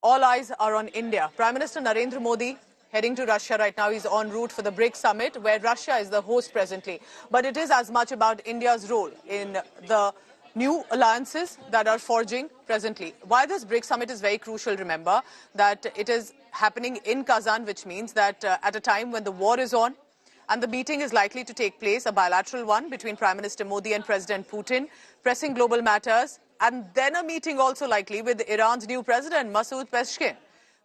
All eyes are on India. Prime Minister Narendra Modi heading to Russia right now. He's en route for the BRICS summit, where Russia is the host presently. But it is as much about India's role in the new alliances that are forging presently. Why this BRICS summit is very crucial, remember, that it is happening in Kazan, which means that at a time when the war is on, and the meeting is likely to take place, a bilateral one between Prime Minister Modi and President Putin, pressing global matters, and then a meeting also likely with Iran's new president, Massoud Pashkin.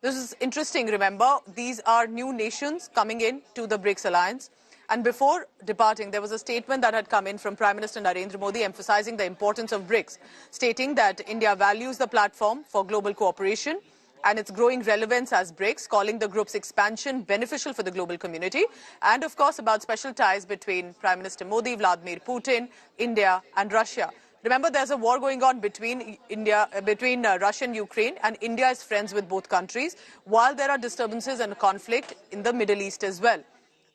This is interesting, remember, these are new nations coming in to the BRICS alliance. And before departing, there was a statement that had come in from Prime Minister Narendra Modi emphasizing the importance of BRICS, stating that India values the platform for global cooperation and its growing relevance as BRICS, calling the group's expansion beneficial for the global community, and of course about special ties between Prime Minister Modi, Vladimir Putin, India and Russia. Remember, there's a war going on between Russia and Ukraine, and India is friends with both countries, while there are disturbances and conflict in the Middle East as well.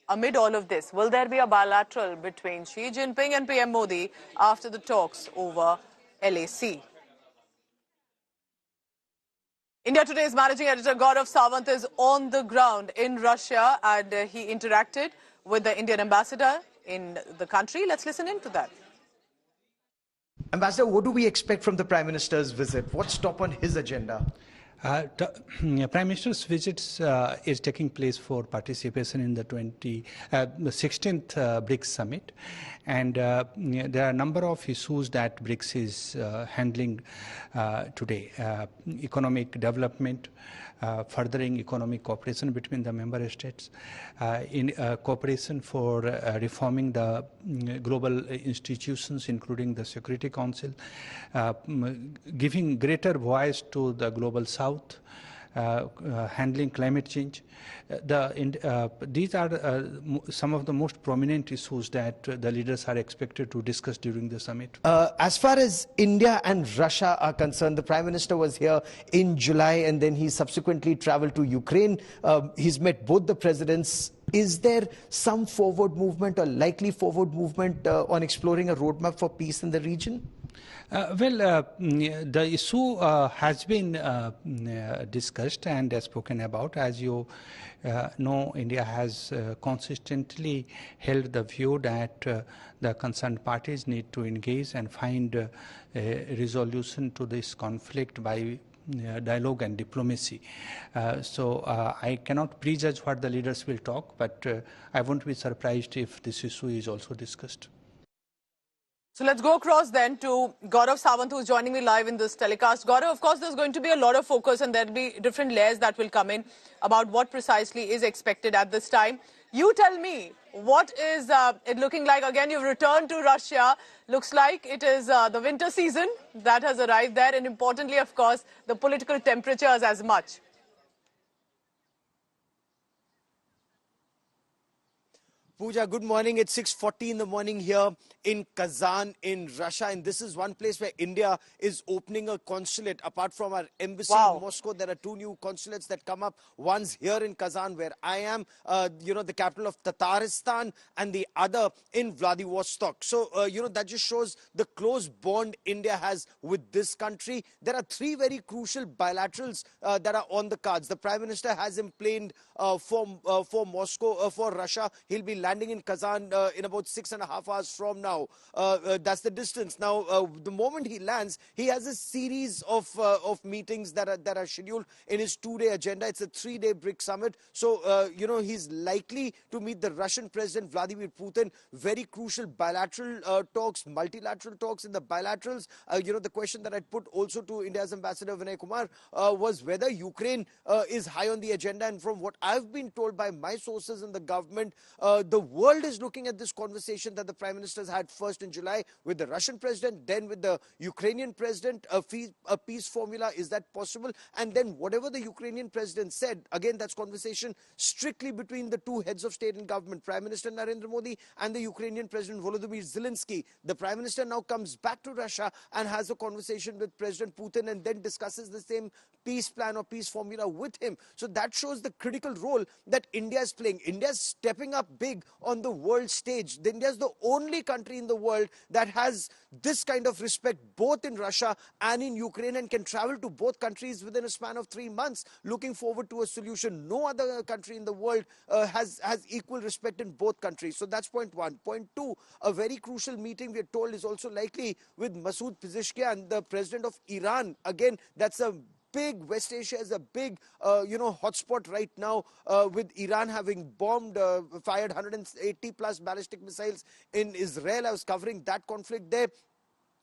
Amid all of this, will there be a bilateral between Xi Jinping and PM Modi after the talks over LAC? India Today's managing editor Gaurav Sawant is on the ground in Russia, and he interacted with the Indian ambassador in the country. Let's listen into that. Ambassador, what do we expect from the Prime Minister's visit? What's top on his agenda? Prime Minister's visit is taking place for participation in the 16th BRICS summit, and there are a number of issues that BRICS is handling today. Economic development, furthering economic cooperation between the member states, in cooperation for reforming the global institutions, including the Security Council, giving greater voice to the global South, handling climate change. These are some of the most prominent issues that the leaders are expected to discuss during the summit. As far as India and Russia are concerned, the Prime Minister was here in July and then he subsequently traveled to Ukraine. He's met both the presidents. Is there some forward movement or likely forward movement on exploring a roadmap for peace in the region? The issue has been discussed and spoken about. As you know, India has consistently held the view that the concerned parties need to engage and find a resolution to this conflict by dialogue and diplomacy. So I cannot prejudge what the leaders will talk, but I won't be surprised if this issue is also discussed. So let's go across then to Gaurav Sawant, who's joining me live in this telecast. Gaurav, of course, there's going to be a lot of focus and there'll be different layers that will come in about what precisely is expected at this time. You tell me, what is it looking like? Again, you've returned to Russia. Looks like it is the winter season that has arrived there, and importantly, of course, the political temperatures as much. Pooja, good morning. It's 6:40 in the morning here in Kazan in Russia, and this is one place where India is opening a consulate. Apart from our embassy in Moscow, there are two new consulates that come up. One's here in Kazan, where I am, the capital of Tatarstan, and the other in Vladivostok. So, that just shows the close bond India has with this country. There are three very crucial bilaterals that are on the cards. The Prime Minister has him planned for Moscow, for Russia. He'll be landing in Kazan in about 6.5 hours from now. That's the distance. Now, the moment he lands, he has a series of meetings that are scheduled in his 2-day agenda. It's a 3-day BRICS summit. So, he's likely to meet the Russian President Vladimir Putin. Very crucial bilateral talks, multilateral talks. In the bilaterals, the question that I'd put also to India's Ambassador Vinay Kumar was whether Ukraine is high on the agenda. And from what I've been told by my sources in the government, the world is looking at this conversation that the Prime Minister had first in July with the Russian President, then with the Ukrainian President, a peace formula. Is that possible? And then whatever the Ukrainian President said, again, that's conversation strictly between the two heads of state and government, Prime Minister Narendra Modi and the Ukrainian President Volodymyr Zelensky. The Prime Minister now comes back to Russia and has a conversation with President Putin and then discusses the same peace plan or peace formula with him. So that shows the critical role that India is playing. India is stepping up big big on the world stage. India is the only country in the world that has this kind of respect both in Russia and in Ukraine and can travel to both countries within a span of 3 months, looking forward to a solution. No other country in the world has equal respect in both countries. So that's point one. Point two, a very crucial meeting we are told is also likely with Massoud Pashkin, the president of Iran. Again, that's a big, West Asia is a big, hotspot right now, with Iran having fired 180 plus ballistic missiles in Israel. I was covering that conflict there.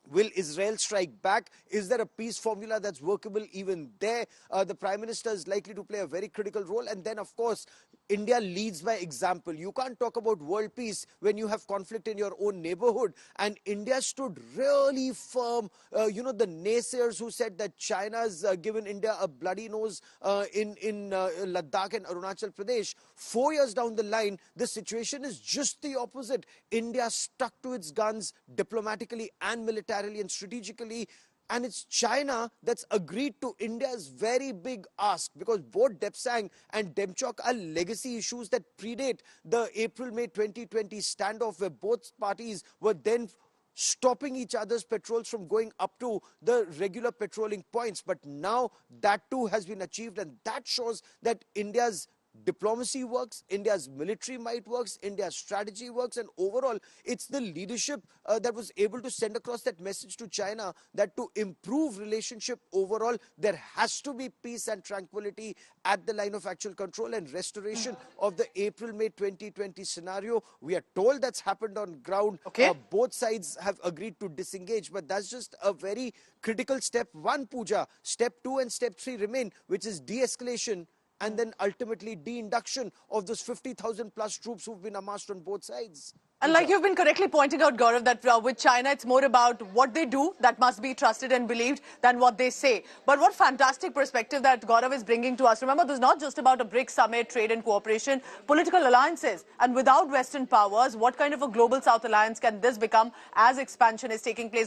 Will Israel strike back? Is there a peace formula that's workable even there? The Prime Minister is likely to play a very critical role. And then, of course, India leads by example. You can't talk about world peace when you have conflict in your own neighborhood. And India stood really firm. The naysayers who said that China's given India a bloody nose in Ladakh and Arunachal Pradesh. 4 years down the line, the situation is just the opposite. India stuck to its guns diplomatically and militarily and strategically. And it's China that's agreed to India's very big ask, because both Depsang and Demchok are legacy issues that predate the April-May 2020 standoff, where both parties were then stopping each other's patrols from going up to the regular patrolling points. But now that too has been achieved, and that shows that India's diplomacy works, India's military might works, India's strategy works, and overall it's the leadership that was able to send across that message to China that to improve relationship overall, there has to be peace and tranquility at the line of actual control and restoration of the April-May 2020 scenario. We are told that's happened on ground. Okay. Both sides have agreed to disengage, but that's just a very critical step one, Pooja. Step 2 and step 3 remain, which is de-escalation and then ultimately de-induction of those 50,000 plus troops who've been amassed on both sides. And like you've been correctly pointing out, Gaurav, that with China, it's more about what they do that must be trusted and believed than what they say. But what fantastic perspective that Gaurav is bringing to us. Remember, this is not just about a BRICS summit, trade and cooperation, political alliances. And without Western powers, what kind of a global South alliance can this become as expansion is taking place?